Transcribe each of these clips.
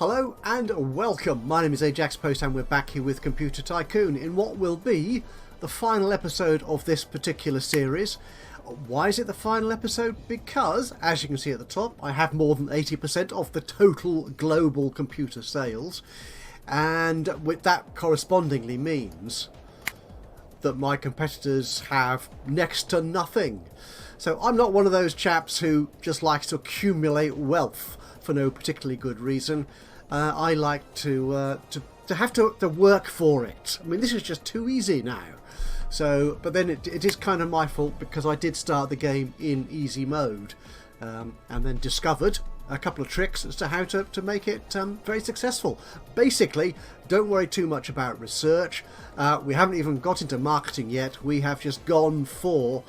Hello and welcome. My name is Ajaxpost and we're back here with Computer Tycoon in what will be the final episode of this particular series. Why is it the final episode? Because, as you can see at the top, I have more than 80% of the total global computer sales, and with that correspondingly means that my competitors have next to nothing. So I'm not one of those chaps who just likes to accumulate wealth for no particularly good reason. I like to have to work for it. I mean, this is just too easy now. So, but then it is kind of my fault because I did start the game in easy mode, and then discovered a couple of tricks as to how to make it very successful. Basically, don't worry too much about research. We haven't even got into marketing yet. We have just gone for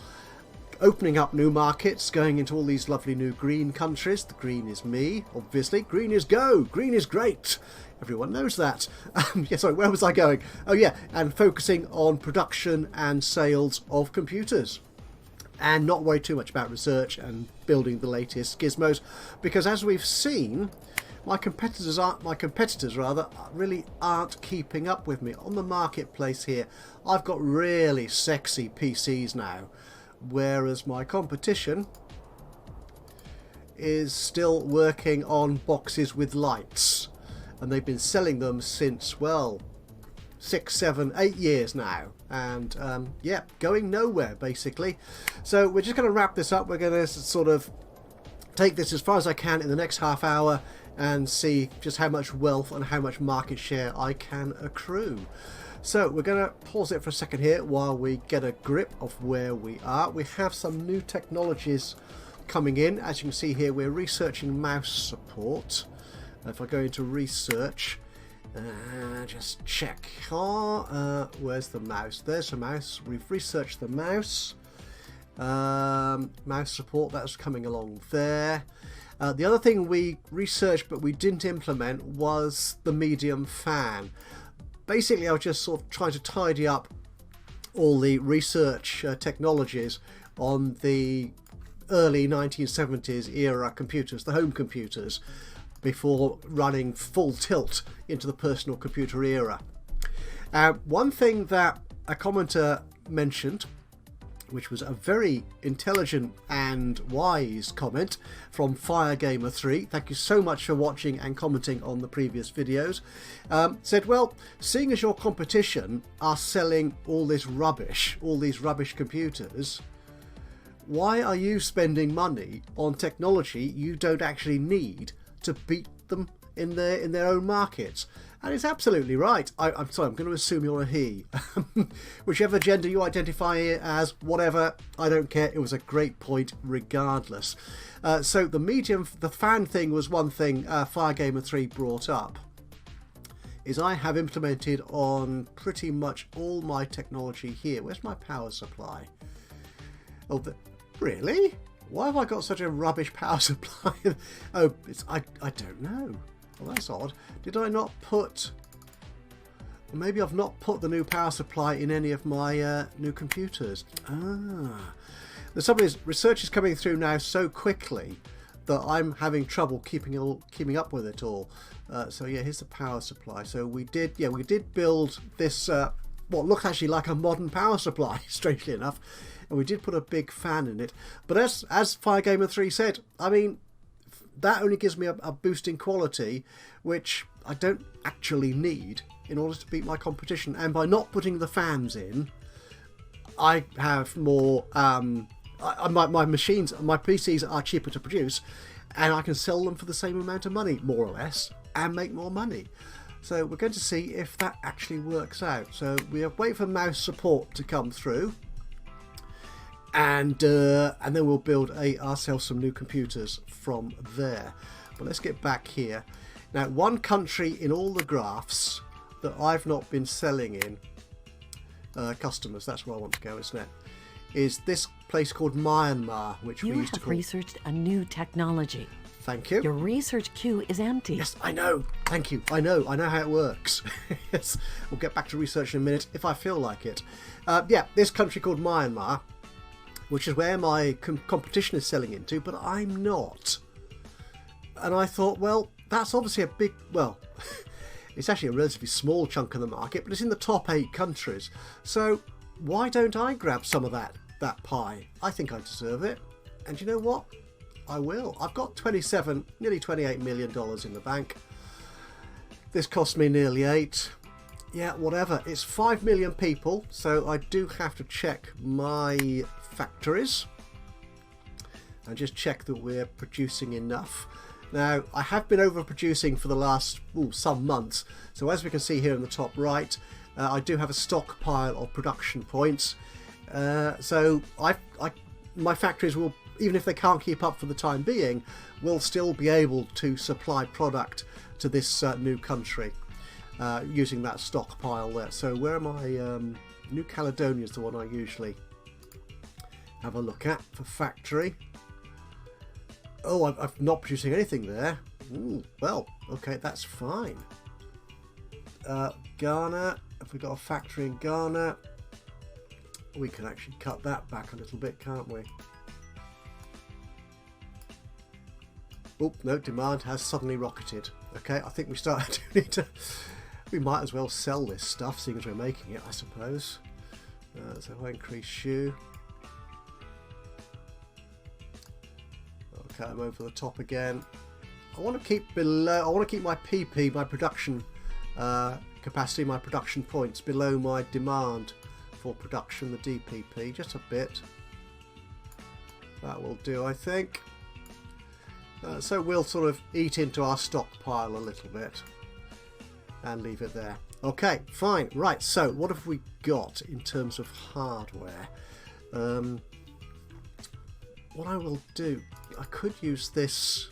opening up new markets, going into all these lovely new green countries. The green is me, obviously. Green is go. Green is great. Everyone knows that. Yeah, sorry, where was I going? Oh yeah, and focusing on production and sales of computers. And not worry too much about research and building the latest gizmos, because as we've seen, my competitors really aren't keeping up with me. On the marketplace here, I've got really sexy PCs now, whereas my competition is still working on boxes with lights, and they've been selling them since, well, 6, 7, 8 years now, and yeah, going nowhere basically. So we're just going to wrap this up. We're going to sort of take this as far as I can in the next half hour and see just how much wealth and how much market share I can accrue. So we're going to pause it for a second here while we get a grip of where we are. We have some new technologies coming in. As you can see here, we're researching mouse support. If I go into research, just check. Where's the mouse? There's the mouse. We've researched the mouse. Mouse support, that's coming along there. The other thing we researched but we didn't implement was the medium fan. Basically, I was just sort of trying to tidy up all the research technologies on the early 1970s era computers, the home computers, before running full tilt into the personal computer era. One thing that a commenter mentioned, which was a very intelligent and wise comment from FireGamer3, thank you so much for watching and commenting on the previous videos, said, well, seeing as your competition are selling all this rubbish, all these rubbish computers, why are you spending money on technology you don't actually need to beat them in their own markets? And it's absolutely right. I'm sorry, I'm going to assume you're a he. Whichever gender you identify as, whatever, I don't care. It was a great point regardless. So the fan thing was one thing FireGamer3 brought up, is I have implemented on pretty much all my technology here. Where's my power supply? Oh, really? Why have I got such a rubbish power supply? Oh, I don't know. Well, that's odd. Did I not put... Maybe I've not put the new power supply in any of my new computers. The trouble is, research is coming through now so quickly that I'm having trouble keeping up with it all. So yeah, here's the power supply. So we did build this what looks actually like a modern power supply, strangely enough, and we did put a big fan in it. But as FireGamer3 said, I mean, that only gives me a boost in quality, which I don't actually need in order to beat my competition. And by not putting the fans in, I have more... my machines, my PCs are cheaper to produce, and I can sell them for the same amount of money, more or less, and make more money. So we're going to see if that actually works out. So we wait for mouse support to come through, and then we'll build ourselves some new computers from there. But let's get back here. Now, one country in all the graphs that I've not been selling in, customers, that's where I want to go, isn't it? Is this place called Myanmar, which we used to call... You have researched a new technology. Thank you. Your research queue is empty. Yes, I know. Thank you. I know how it works. Yes, we'll get back to research in a minute if I feel like it. Yeah, this country called Myanmar, which is where my competition is selling into, but I'm not. And I thought, well, that's obviously a big, well, it's actually a relatively small chunk of the market, but it's in the top 8 countries. So why don't I grab some of that pie? I think I deserve it. And you know what? I will. I've got nearly $28 million in the bank. This cost me nearly 8. Yeah, whatever. It's 5 million people, so I do have to check my factories and just check that we're producing enough. Now, I have been overproducing for the last some months, so as we can see here in the top right, I do have a stockpile of production points. So my factories will, even if they can't keep up for the time being, will still be able to supply product to this new country using that stockpile there. So where am I? New Caledonia is the one I usually have a look at for factory. Oh, I'm not producing anything there. Ooh, well, okay, that's fine. Ghana, if we've got a factory in Ghana, we can actually cut that back a little bit, can't we? Oh, no, demand has suddenly rocketed. Okay, I think we might as well sell this stuff, seeing as we're making it, I suppose. So if I increase shoe. Okay, I'm over the top again. I want to keep my PP, my production capacity, my production points below my demand for production, the DPP, just a bit. That will do, I think. So we'll sort of eat into our stockpile a little bit and leave it there. Okay, fine. Right, so what have we got in terms of hardware? What I will do, I could use this.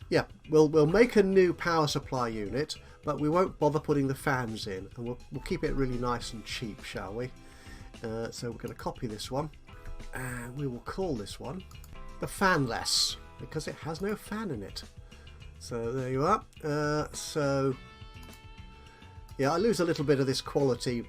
Yeah, we'll make a new power supply unit, but we won't bother putting the fans in, and we'll keep it really nice and cheap, shall we? So we're going to copy this one, and we will call this one the Fanless, because it has no fan in it. So there you are. So yeah, I lose a little bit of this quality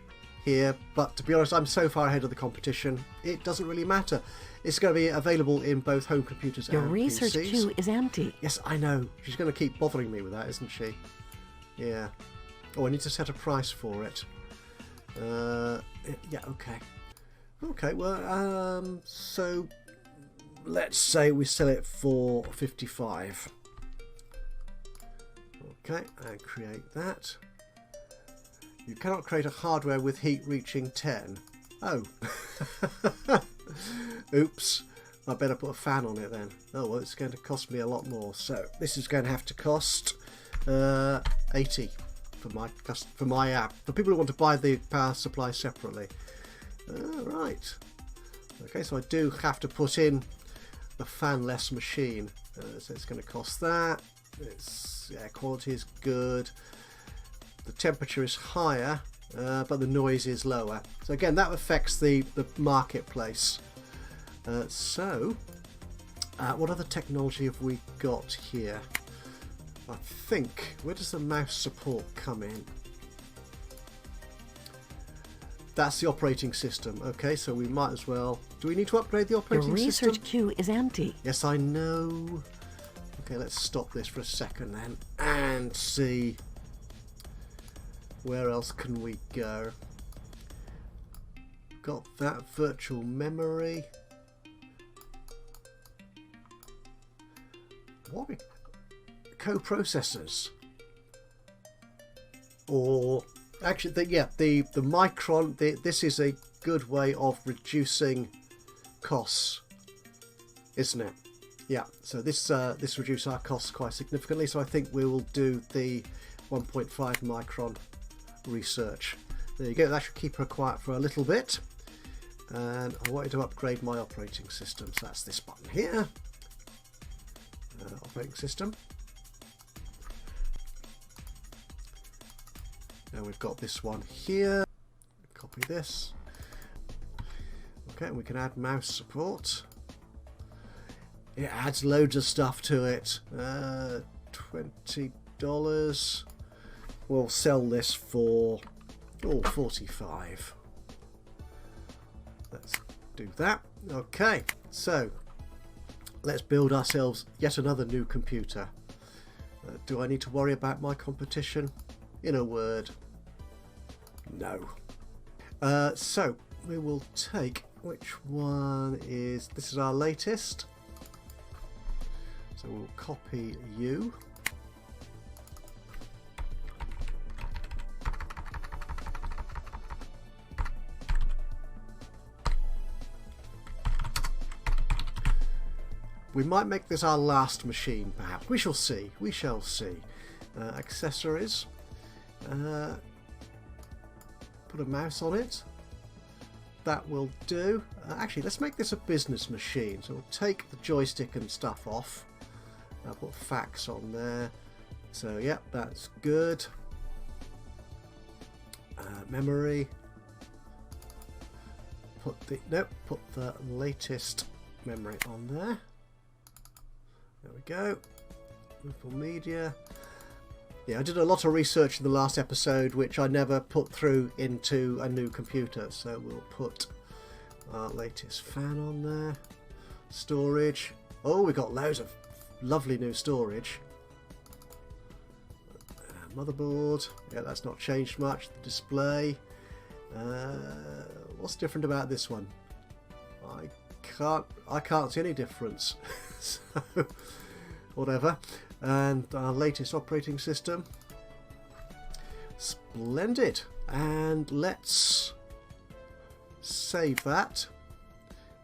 here, but to be honest, I'm so far ahead of the competition, it doesn't really matter. It's going to be available in both home computers and PCs. Your research queue is empty. Yes, I know. She's going to keep bothering me with that, isn't she? Yeah. Oh, I need to set a price for it. Yeah, okay. Okay, well, so let's say we sell it for 55. Okay, and create that. You cannot create a hardware with heat reaching 10. Oh. Oops. I better put a fan on it then. Oh, well, it's going to cost me a lot more. So this is going to have to cost 80 for my app. For people who want to buy the power supply separately. Right. Okay, so I do have to put in the fanless machine. So it's going to cost that. Quality is good. The temperature is higher, but the noise is lower. So again, that affects the marketplace. So what other technology have we got here? I think, where does the mouse support come in? That's the operating system. Okay, so we might as well. Do we need to upgrade the operating system? Your research queue is empty. Yes, I know. Okay, let's stop this for a second then and see where else can we go. Got that virtual memory. What co-processors? Or actually, the Micron. This is a good way of reducing costs, isn't it? Yeah. So this reduces our costs quite significantly. So I think we will do the 1.5 micron research. There you go. That should keep her quiet for a little bit. And I wanted to upgrade my operating system. So that's this button here. Operating system. Now we've got this one here. Copy this. Okay, and we can add mouse support. It adds loads of stuff to it. $20. We'll sell this for $45. Let's do that. Okay, so let's build ourselves yet another new computer. Do I need to worry about my competition? In a word, no. So we will take, which one is, this is our latest. So we'll copy you. We might make this our last machine, perhaps. We shall see. We shall see. Accessories. Put a mouse on it. That will do. Actually, let's make this a business machine. So we'll take the joystick and stuff off. I'll put fax on there. So, yep, that's good. Memory. Put the latest memory on there. There we go. Ripple Media. Yeah, I did a lot of research in the last episode which I never put through into a new computer. So we'll put our latest fan on there. Storage. Oh, we got loads of lovely new storage. Motherboard. Yeah, that's not changed much. The display. What's different about this one? I can't see any difference. So whatever. And our latest operating system. Splendid. And let's save that.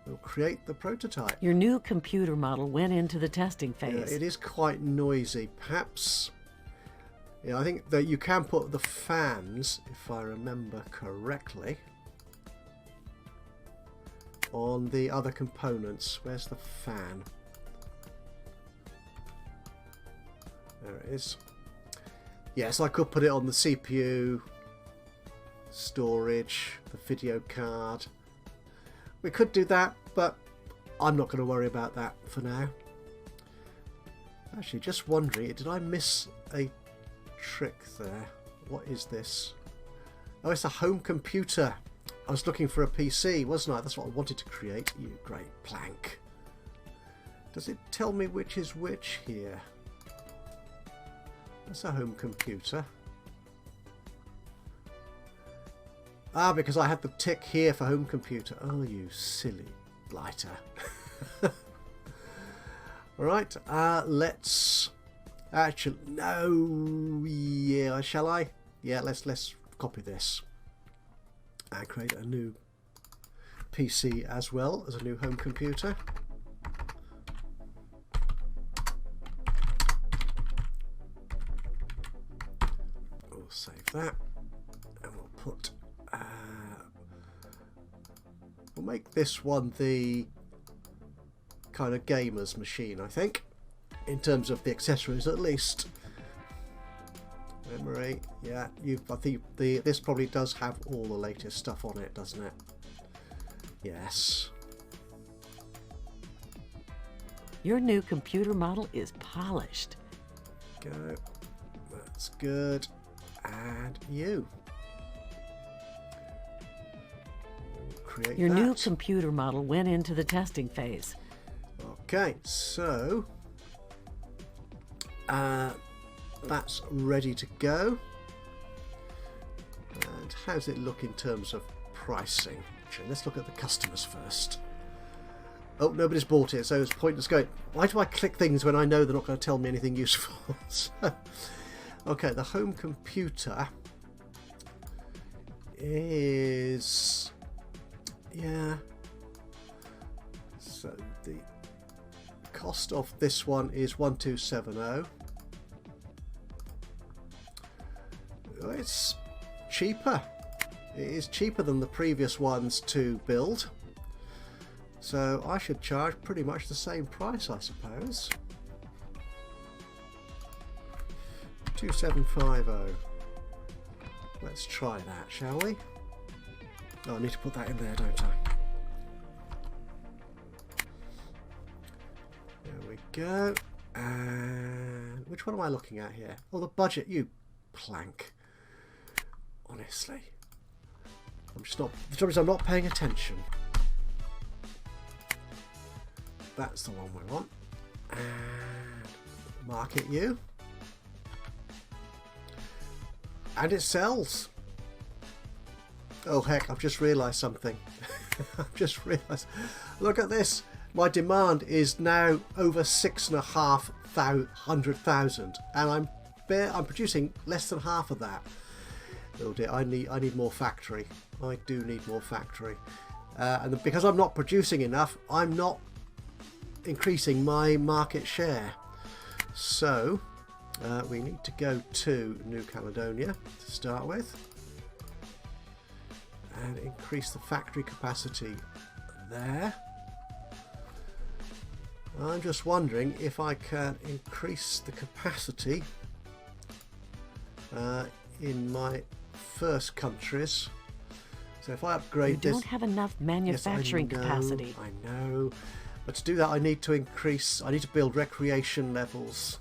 We'll create the prototype. Your new computer model went into the testing phase. Yeah, it is quite noisy. Perhaps, yeah, I think that you can put the fans, if I remember correctly, on the other components. Where's the fan? There it is. Yes, I could put it on the CPU, storage, the video card. We could do that, but I'm not going to worry about that for now. Actually, just wondering, did I miss a trick there? What is this? Oh, it's a home computer. I was looking for a PC, wasn't I? That's what I wanted to create. You great plank. Does it tell me which is which here? That's a home computer. Ah, because I had the tick here for home computer. Oh, you silly blighter. Alright, let's... Actually, no... Yeah, shall I? Yeah, let's copy this. And create a new PC as well as a new home computer. We'll save that. And we'll put... we'll make this one the kind of gamer's machine, I think, in terms of the accessories at least. Memory, yeah, I think this probably does have all the latest stuff on it, doesn't it? Yes. Your new computer model is polished. Go. That's good. And you. Create Your that. new computer model went into the testing phase. Okay, so that's ready to go. And how's it look in terms of pricing? Actually, let's look at the customers first. Oh, nobody's bought it, so it's pointless going. Why do I click things when I know they're not going to tell me anything useful? So, okay, the home computer is... Yeah. So the cost of this one is 1270. It's cheaper. It is cheaper than the previous ones to build. So I should charge pretty much the same price, I suppose. 2750. Let's try that, shall we? Oh, I need to put that in there, don't I? There we go. And which one am I looking at here? Oh, the budget, you plank. Honestly. I'm just not... The trouble is I'm not paying attention. That's the one we want. And market you. And it sells. Oh heck, I've just realised something. I've just realised. Look at this. My demand is now over 6,500,000, and I'm producing less than half of that. Oh dear, I need more factory. I do need more factory, and because I'm not producing enough, I'm not increasing my market share. So we need to go to New Caledonia to start with and increase the factory capacity there. I'm just wondering if I can increase the capacity in my first countries. So if I upgrade this... You don't have enough manufacturing capacity. I know. But to do that, I need to build recreation levels.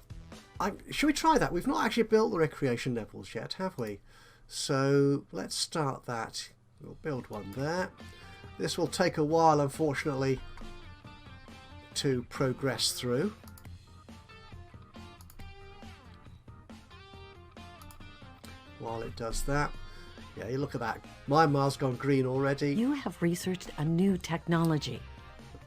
Should we try that? We've not actually built the recreation levels yet, have we? So let's start that. We'll build one there. This will take a while, unfortunately, to progress through. While it does that, yeah, you look at that. My Mars gone green already. You have researched a new technology.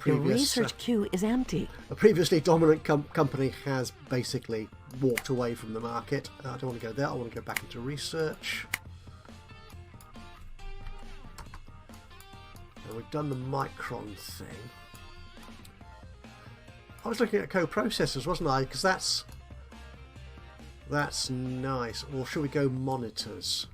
Your research queue is empty. A previously dominant company has basically walked away from the market. I don't want to go there. I want to go back into research. And we've done the micron thing. I was looking at co-processors, wasn't I? Because that's nice. Or should we go monitors?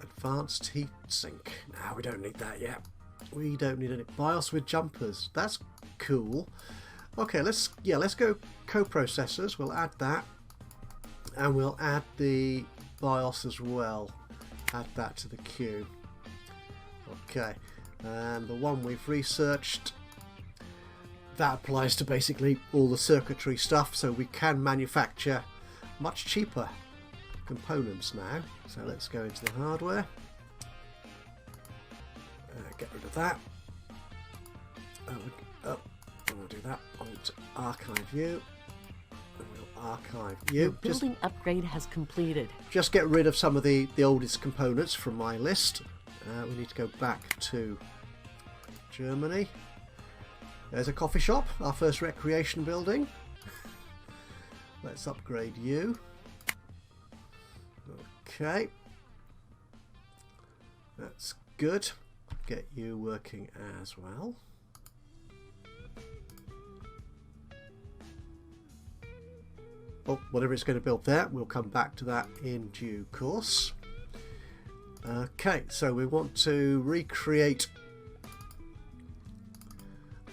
Advanced heat sink. No, we don't need that yet. We don't need any BIOS with jumpers. That's cool. Okay, let's go co-processors. We'll add that, and we'll add the BIOS as well. Add that to the queue. Okay, and the one we've researched, that applies to basically all the circuitry stuff, so we can manufacture much cheaper components now. So let's go into the hardware, get rid of that. I want to do that. I want to archive you, and we'll archive you. Your building upgrade has completed. Just get rid of some of the oldest components from my list. We need to go back to Germany. There's a coffee shop, our first recreation building. Let's upgrade you. Okay, that's good. Get you working as well. Oh, whatever it's going to build there, we'll come back to that in due course. Okay, so we want to recreate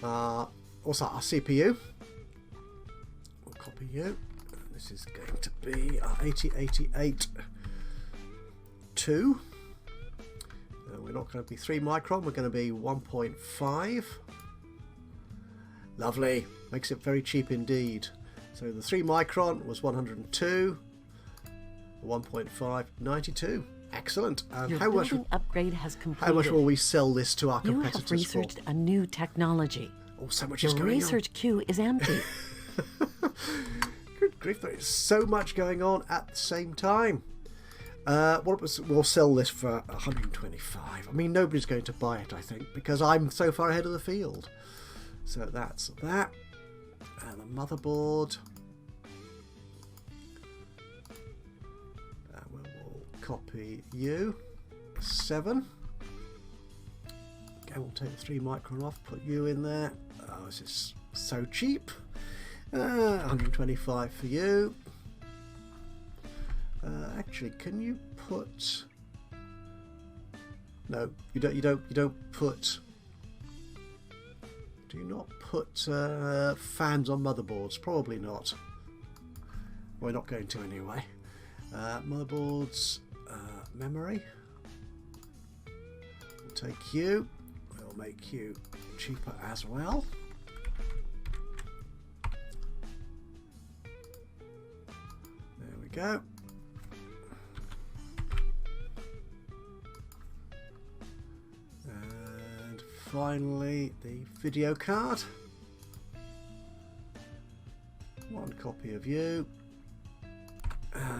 our CPU. We'll copy you. This is going to be our 8088 2. We're not going to be 3 micron, we're going to be 1.5. Lovely, makes it very cheap indeed. So the 3 micron was 102, the 1.5 92. Excellent. And Your building upgrade has completed. How much will we sell this to our competitors for? You have researched a new technology. Oh, so much is going on. Your research queue is empty. Good grief, there is so much going on at the same time. We'll sell this for 125. I mean, nobody's going to buy it, I think, because I'm so far ahead of the field. So that's that. And the motherboard. We'll copy you. 7. Okay, we'll take the 3 micron off, put you in there. Oh, this is so cheap. 125 for you. Actually, can you put? No, you don't put. Do you not put fans on motherboards? Probably not. We're not going to anyway. Motherboards, memory. We'll take you. We'll make you cheaper as well. There we go. And finally, the video card. One copy of you.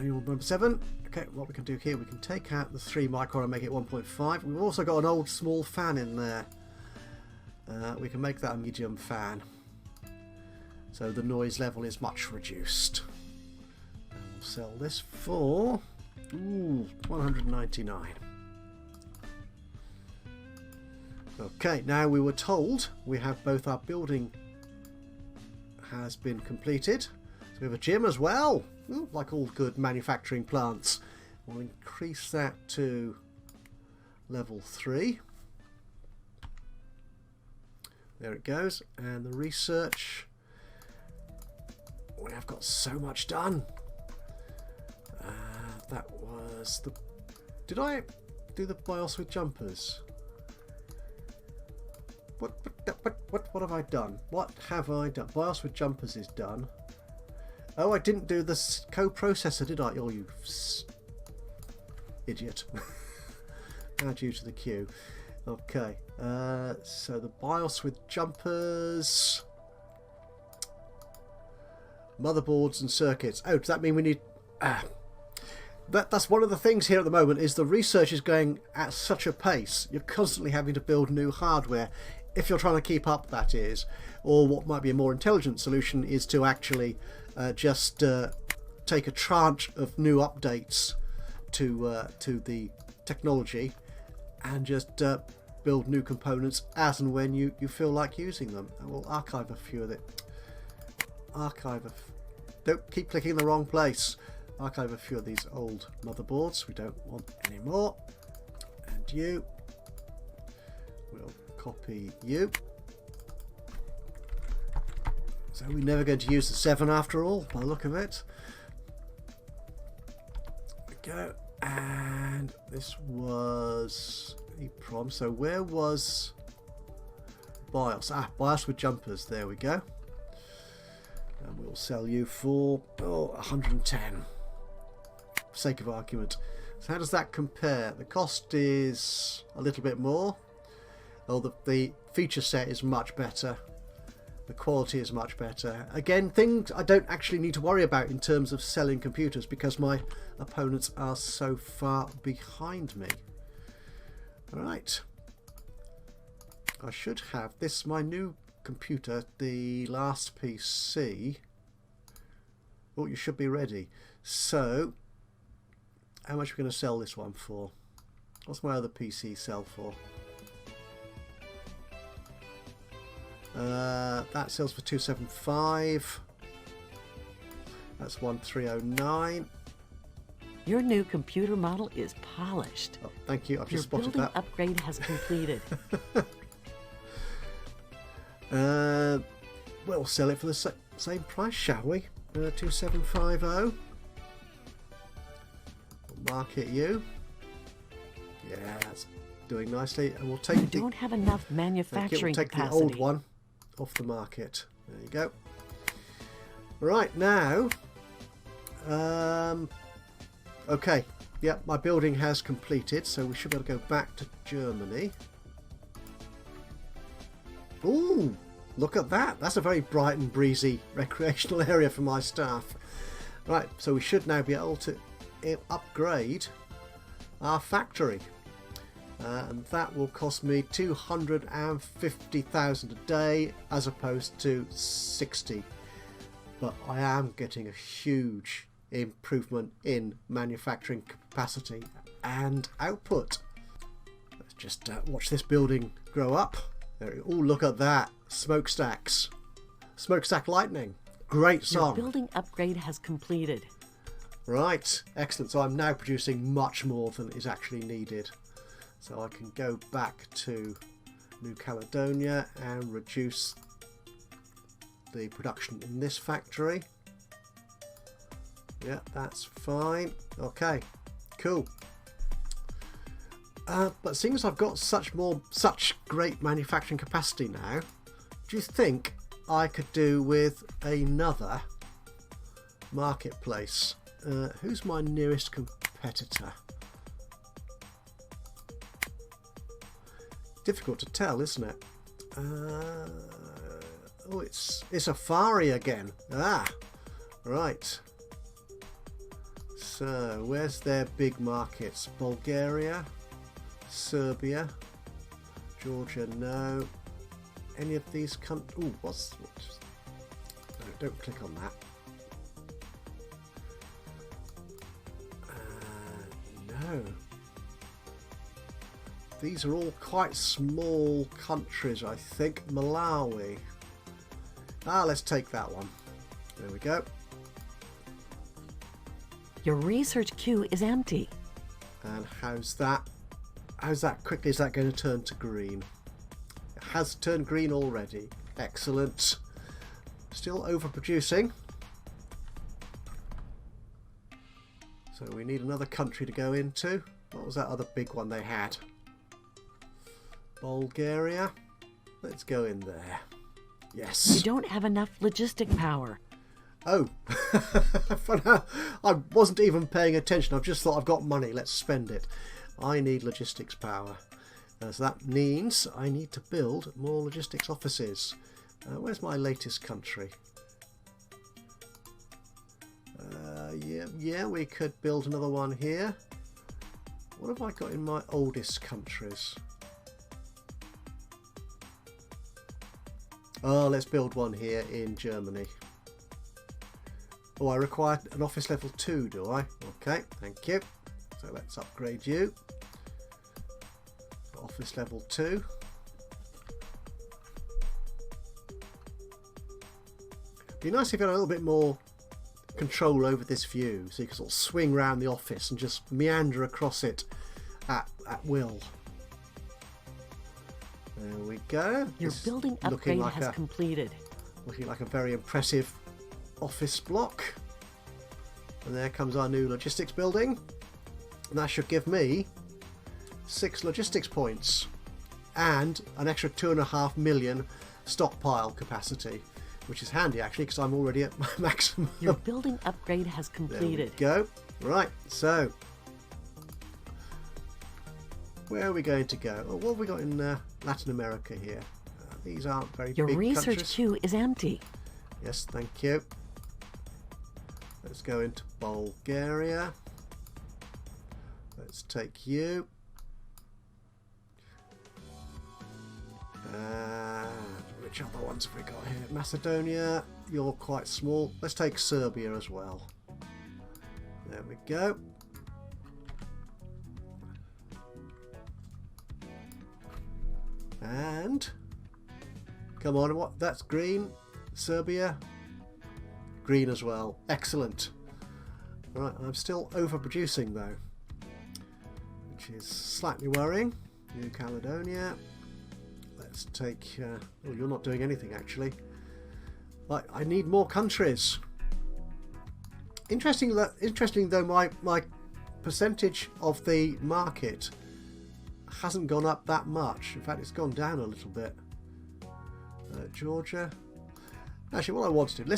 You're number 7. Okay, what we can do here, we can take out the 3 micron and make it 1.5. We've also got an old small fan in there. We can make that a medium fan. So the noise level is much reduced. And we'll sell this for 199. Okay, now we were told we have both our building has been completed. So we have a gym as well, like all good manufacturing plants. We'll increase that to level 3. There it goes. And the research, we have got so much done. That was the... Did I do the BIOS with jumpers? What have I done? What have I done? BIOS with jumpers is done. Oh, I didn't do this co-processor, did I? Oh, you idiot. Add you to the queue. Okay, so the BIOS with jumpers, motherboards and circuits. Oh, does that mean we need... That's one of the things here at the moment, is the research is going at such a pace. You're constantly having to build new hardware, if you're trying to keep up, that is. Or what might be a more intelligent solution is to actually just take a tranche of new updates to the technology and just build new components as and when you feel like using them. And we'll archive a few of it. Don't keep clicking in the wrong place. Archive a few of these old motherboards we don't want anymore. And you. We'll copy you. So we're never going to use the 7 after all, by the look of it. There we go. And this was EEPROM. So where was BIOS? BIOS with jumpers. There we go. And we'll sell you for 110. For sake of argument. So how does that compare? The cost is a little bit more. The feature set is much better. The quality is much better. Again, things I don't actually need to worry about in terms of selling computers because my opponents are so far behind me. Alright. I should have this, my new computer, the last PC. Oh, you should be ready. So, how much are we going to sell this one for? What's my other PC sell for? That sells for 275. That's 1309. Your new computer model is polished. Oh, thank you. I've just Your spotted building that. upgrade has completed. We'll sell it for the same price, shall we? 2750. We'll market you. Yeah, that's doing nicely. And we'll take You don't have enough manufacturing we'll take capacity. the old one off the market. There you go. Right now, okay. Yep, my building has completed, so we should be able to go back to Germany. Ooh, look at that. That's a very bright and breezy recreational area for my staff. Right, so we should now be able to upgrade our factory. And that will cost me 250,000 a day as opposed to 60. But I am getting a huge improvement in manufacturing capacity and output. Let's just watch this building grow up. There we go. Oh, look at that. Smokestacks. Smokestack lightning. Great song. Your building upgrade has completed. Right. Excellent. So I'm now producing much more than is actually needed. So I can go back to New Caledonia and reduce the production in this factory. Yeah, that's fine. Okay, cool. But seeing as I've got such great manufacturing capacity now, do you think I could do with another marketplace? Who's my nearest competitor? Difficult to tell, isn't it? Oh, it's Safari again. Right. So, where's their big markets? Bulgaria, Serbia, Georgia, no. Any of these countries? Ooh, what's... No, don't click on that. No. These are all quite small countries, I think. Malawi. Let's take that one. There we go. Your research queue is empty. And how's that? How's that quickly is that going to turn to green? It has turned green already. Excellent. Still overproducing. So we need another country to go into. What was that other big one they had? Bulgaria. Let's go in there. Yes. You don't have enough logistic power. Oh, I wasn't even paying attention. I've just thought I've got money. Let's spend it. I need logistics power. So that means I need to build more logistics offices. Where's my latest country? Yeah, we could build another one here. What have I got in my oldest countries? Oh, let's build one here in Germany. Oh, I require an office level 2, do I? Okay, thank you. So let's upgrade you. Office level 2. Be nice if you had a little bit more control over this view, so you can sort of swing around the office and just meander across it at will. There we go. Your building upgrade has completed. Looking like a very impressive office block. And there comes our new logistics building. And that should give me 6 logistics points and an extra 2.5 million stockpile capacity, which is handy actually because I'm already at my maximum. Your building upgrade has completed. There we go. Right, so where are we going to go? Oh, what have we got in Latin America here? These aren't very big countries. Your research queue is empty. Yes, thank you. Let's go into Bulgaria. Let's take you. Which other ones have we got here? Macedonia, you're quite small. Let's take Serbia as well. There we go. And come on, what? That's green. Serbia, green as well. Excellent. Right, I'm still overproducing though, which is slightly worrying. New Caledonia. Let's take. Oh, you're not doing anything actually. I need more countries. Interesting though, my percentage of the market hasn't gone up that much. In fact, it's gone down a little bit. Georgia. Actually, what I want to do,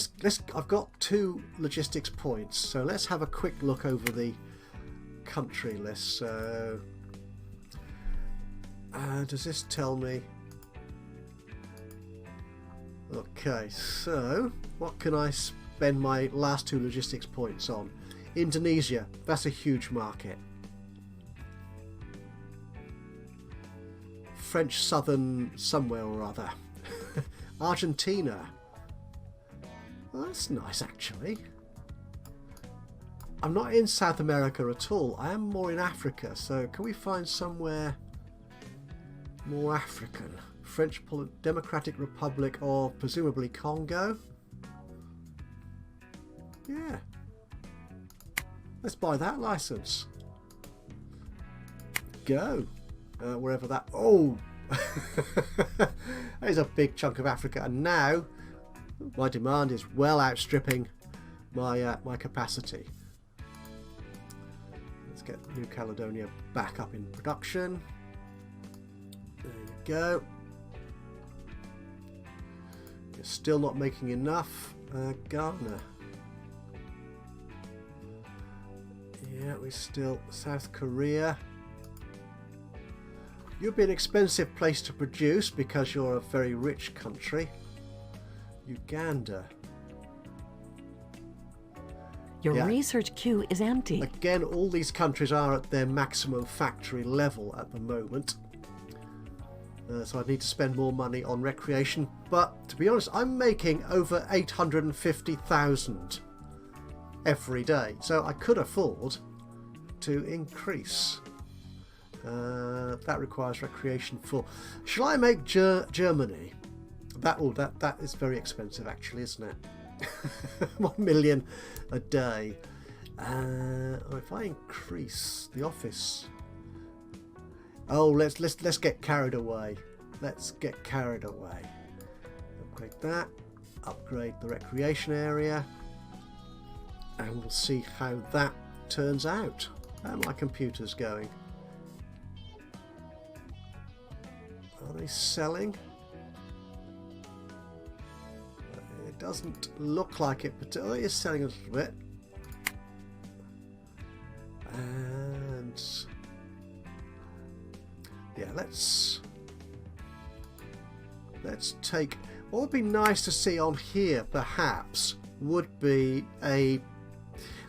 I've got 2 logistics points, so let's have a quick look over the country list. So, does this tell me? Okay, so what can I spend my last 2 logistics points on? Indonesia, that's a huge market. French Southern somewhere or other. Argentina. Well, that's nice actually. I'm not in South America at all. I am more in Africa, so can we find somewhere more African? French Democratic Republic or presumably Congo? Yeah. Let's buy that license. Go. Wherever that... Oh! That is a big chunk of Africa, and now my demand is well outstripping my my capacity. Let's get New Caledonia back up in production. There you go. You're still not making enough. Ghana. Yeah, we still... South Korea. You'd be an expensive place to produce because you're a very rich country. Uganda. Your research queue is empty. Again, all these countries are at their maximum factory level at the moment. So I need to spend more money on recreation. But to be honest, I'm making over 850,000 every day. So I could afford to increase. That requires recreation for... Shall I make Germany? That is very expensive actually, isn't it? 1 million a day. If I increase the office... Oh, let's get carried away. Let's get carried away. Upgrade that. Upgrade the recreation area. And we'll see how that turns out. How are my computers going? Are they selling? It doesn't look like it, but it is selling a little bit. And yeah, let's take... What would be nice to see on here, perhaps, would be a...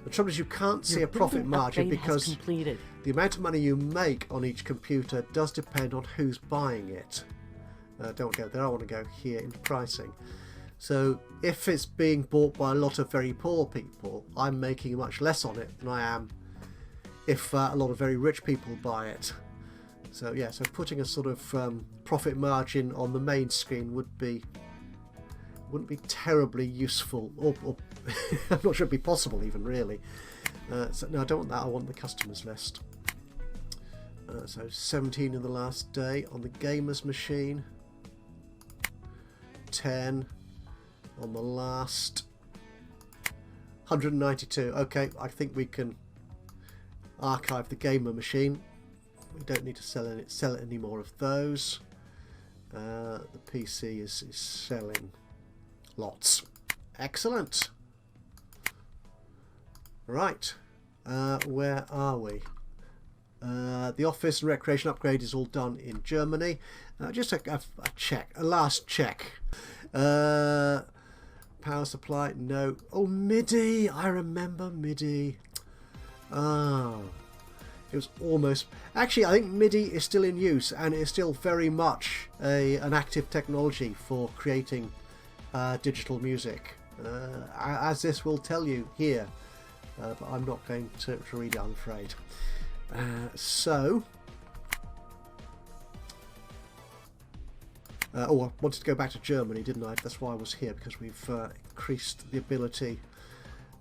The trouble is you can't see a profit margin because the amount of money you make on each computer does depend on who's buying it. Don't go there, I want to go here into pricing. So if it's being bought by a lot of very poor people, I'm making much less on it than I am if a lot of very rich people buy it. So yeah, so putting a sort of profit margin on the main screen wouldn't be terribly useful, or I'm not sure it'd be possible even really. So no, I don't want that. I want the customers list. So 17 in the last day on the gamers machine, 10 on the last, 192. Okay, I think we can archive the gamer machine. We don't need to sell any more of those. The PC is selling lots. Excellent. Right, where are we? The office and recreation upgrade is all done in Germany. Just a last check. Power supply, no. Oh, MIDI, I remember MIDI. It was almost... Actually, I think MIDI is still in use and is still very much an active technology for creating digital music. As this will tell you here. But I'm not going to read it, I'm afraid. I wanted to go back to Germany, didn't I? That's why I was here, because we've increased the ability.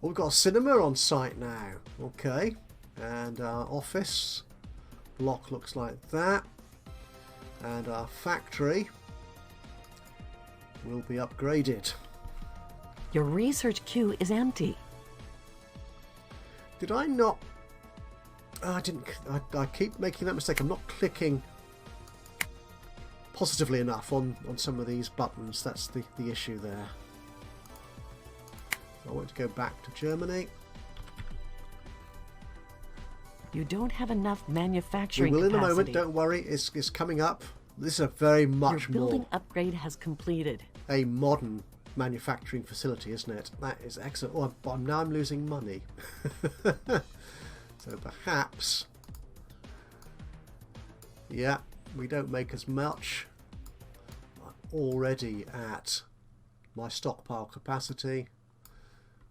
Oh, we've got a cinema on site now. Okay. And our office block looks like that. And our factory will be upgraded. Your research queue is empty. Did I not... Oh, I didn't... I keep making that mistake. I'm not clicking positively enough on some of these buttons. That's the issue there. So I want to go back to Germany. You don't have enough manufacturing capacity. We will in a capacity. moment, don't worry. It's coming up. This is a very much Your building more... upgrade has completed. A modern manufacturing facility, isn't it? That is excellent. Oh, but now I'm losing money. So perhaps, yeah, we don't make as much. I'm already at my stockpile capacity,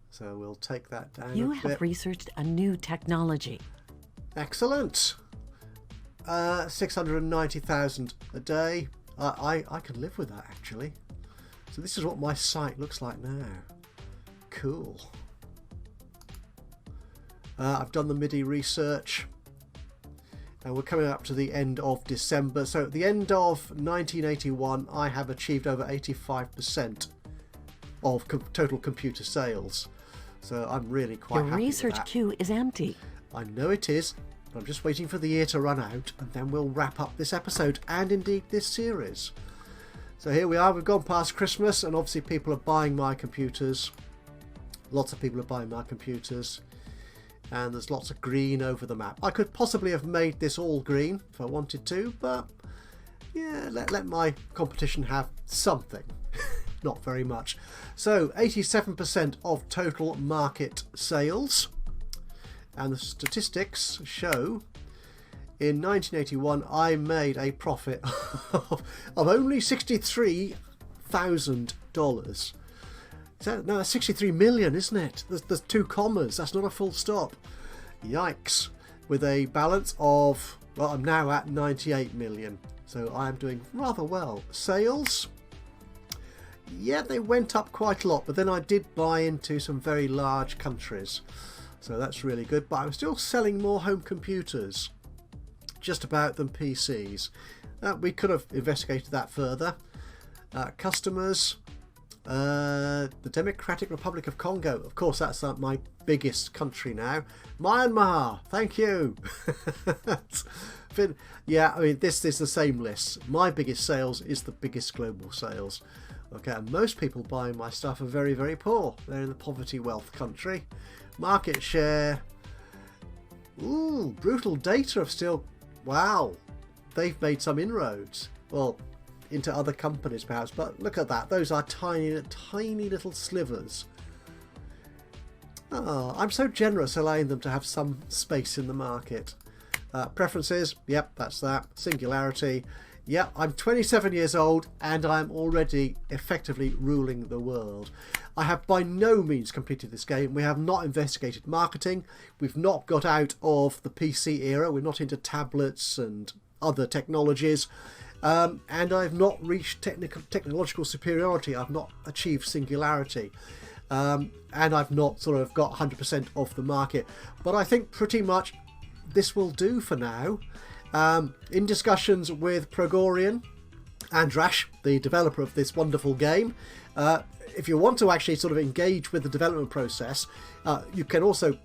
so we'll take that down You a have bit. researched a new technology. Excellent. 690,000 a day. I can live with that actually. So this is what my site looks like now. Cool. I've done the MIDI research and we're coming up to the end of December. So at the end of 1981 I have achieved over 85% of total computer sales. So I'm really quite happy with that. Your research queue is empty. I know it is, but I'm just waiting for the year to run out and then we'll wrap up this episode and indeed this series. So here we are, we've gone past Christmas and obviously people are buying my computers. Lots of people are buying my computers. And there's lots of green over the map. I could possibly have made this all green if I wanted to, but yeah, let my competition have something. not very much. So 87% of total market sales, and the statistics show in 1981 I made a profit of only $63,000. No, that's 63 million, isn't it? There's 2 commas. That's not a full stop. Yikes. With a balance of, well, I'm now at 98 million. So I am doing rather well. Sales, yeah, they went up quite a lot, but then I did buy into some very large countries. So that's really good. But I'm still selling more home computers, just about, than PCs. We could have investigated that further. Customers, the Democratic Republic of Congo, of course, that's my biggest country now. Myanmar, thank you. Yeah, I mean, this is the same list. My biggest sales is the biggest global sales. Okay, and most people buying my stuff are very, very poor. They're in the poverty wealth country. Market share, ooh, Brutal Data have still, wow, they've made some inroads. Well, into other companies perhaps, but look at that, those are tiny, tiny little slivers. Oh, I'm so generous allowing them to have some space in the market. Preferences, yep, that's that. Singularity, yep, I'm 27 years old and I'm already effectively ruling the world. I have by no means completed this game. We have not investigated marketing. We've not got out of the PC era. We're not into tablets and other technologies. And I've not reached technological superiority. I've not achieved singularity. And I've not sort of got 100% of the market. But I think pretty much this will do for now. In discussions with Progorian, Andrash, the developer of this wonderful game, if you want to actually sort of engage with the development process, you can also,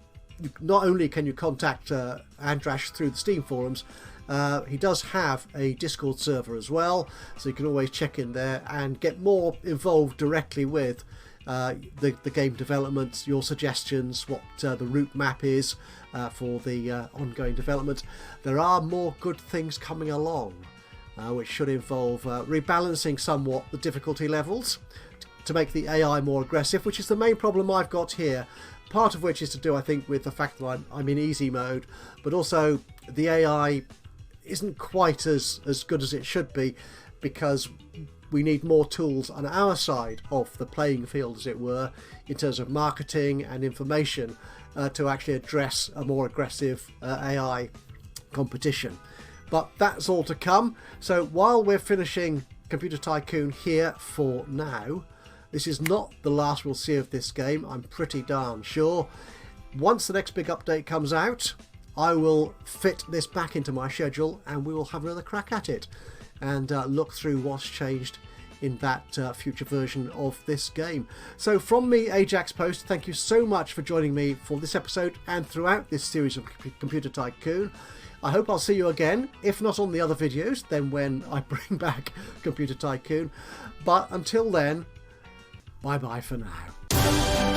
not only can you contact Andrash through the Steam forums, he does have a Discord server as well, so you can always check in there and get more involved directly with the game development, your suggestions, what the route map is for the ongoing development. There are more good things coming along, which should involve rebalancing somewhat the difficulty levels to make the AI more aggressive, which is the main problem I've got here. Part of which is to do, I think, with the fact that I'm in easy mode, but also the AI isn't quite as good as it should be, because we need more tools on our side of the playing field, as it were, in terms of marketing and information to actually address a more aggressive AI competition. But that's all to come. So while we're finishing Computer Tycoon here for now, this is not the last we'll see of this game, I'm pretty darn sure. Once the next big update comes out, I will fit this back into my schedule and we will have another crack at it and look through what's changed in that future version of this game. So from me, Ajaxpost, thank you so much for joining me for this episode and throughout this series of Computer Tycoon. I hope I'll see you again, if not on the other videos, then when I bring back Computer Tycoon. But until then, bye bye for now.